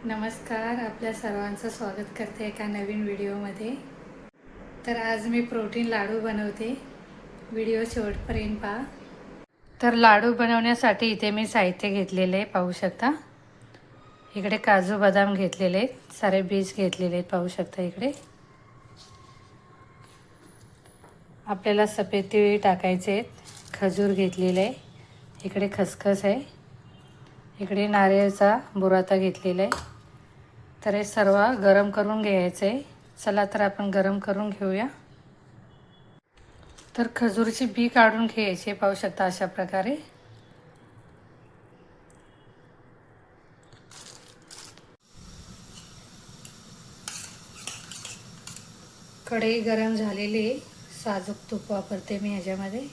नमस्कार, आपल्या सर्वांचं स्वागत करते एका नवीन व्हिडिओमध्ये। तर आज मी प्रोटीन लाडू बनवते, व्हिडिओ शेवटपर्यंत पहा। तर लाडू बनवण्यासाठी इथे मी साहित्य घेतलेले पाहू शकता। इकडे काजू बदाम घेतलेले, सारे बीज घेतलेले पाहू शकता। इकडे आपल्याला सफेद तीळ टाकायचे, खजूर घेतलेले आहे, इकडे खसखस आहे, इकडे नारळाचा बुराता घेतलेला आहे। तर हे सर्व गरम करून घ्यायचे। चला तर आपण गरम करून घेऊया। तर खजूरची बी काढून घ्यायची पाहू शकता अशा प्रकारे। कढई गरम झालेली आहे, साजूक तूप वापरते मी ह्याच्यामध्ये।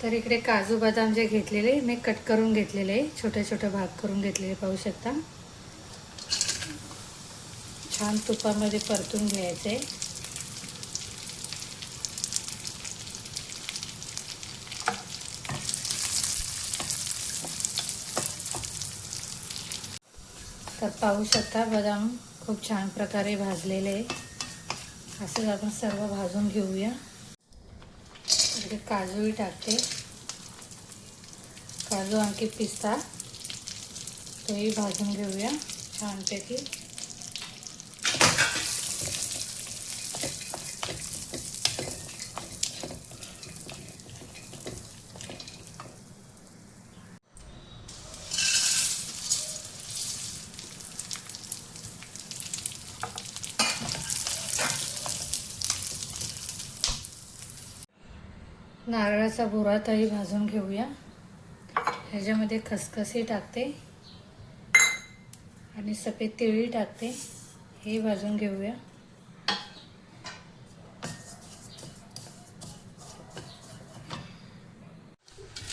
तर इकडे काजू बदाम जे घेतलेले मी कट करून घेतलेले, छोटे छोटे भाग करून घेतलेले पाहू शकता। छान तुपामध्ये परतून घ्यायचे। तर पाहू शकता बदाम खूप छान प्रकारे भाजलेले आहे। असं आपण सर्व भाजून घेऊया। इकडे काजूही टाकते, काजू आणखी पिस्ता तोही भाजून घेऊया छानपैकी। नारळाचा बुराताही भाजून घेऊया। ह्याच्यामध्ये खसखसही टाकते आणि सफेद तीळही टाकते, हे भाजून घेऊया।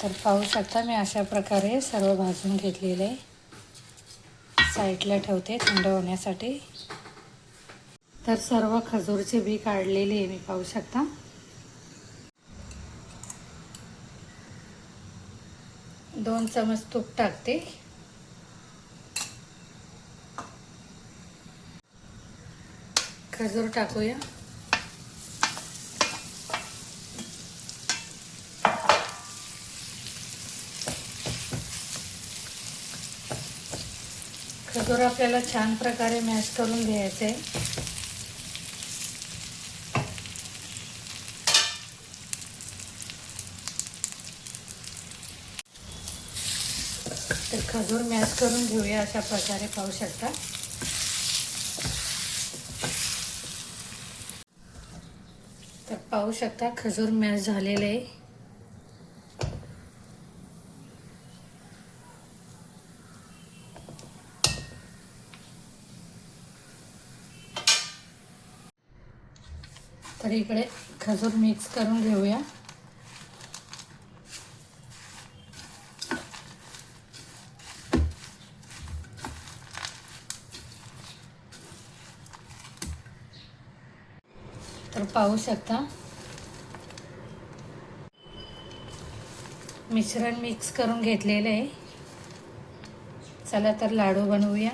तर पाहू शकता मी अशा प्रकारे सर्व भाजून घेतलेले आहे। साईडला ठेवते थंड होण्यासाठी। तर सर्व खजूरचे बी काढलेले आहे मी पाहू शकता। दोन चमच तूप टाकते। खजूर टाकूया। खजूर आपल्याला छान प्रकारे मॅश करून घ्यायचे आहे। तर खजूर मॅश करून घेऊया अशा प्रकारे पाहू शकता। तर पाहू शकता खजूर मॅश झालेले आहे। तर इकडे खजूर मिक्स करून घेऊया। तर पाहू शकता मिश्रण मिक्स करून घेतलेले आहे। चला तर लाडू बनवूया।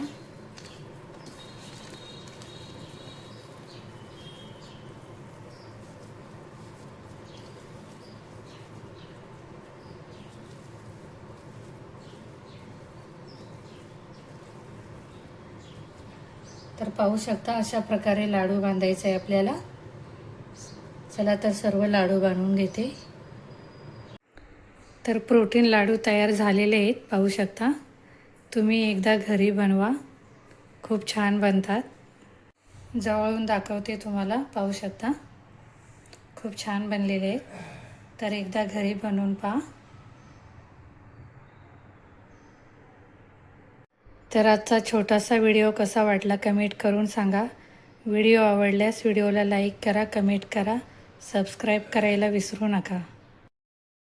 तर पाहू शकता अशा प्रकारे लाडू बांधायचे आहे आपल्याला। चला तर सर्व लाडू बांधून घेते। तर प्रोटीन लाडू तयार झालेले आहेत पाहू शकता। तुम्ही एकदा घरी बनवा, खूप छान बनतात। जवळून दाखवते तुम्हाला, पाहू शकता खूप छान बनलेले आहेत। तर एकदा घरी बनवून पहा। तर आजचा छोटासा व्हिडिओ कसा वाटला कमेंट करून सांगा। व्हिडिओ आवडल्यास व्हिडिओला लाईक करा, कमेंट करा, सबस्क्राईब करायला विसरू नका।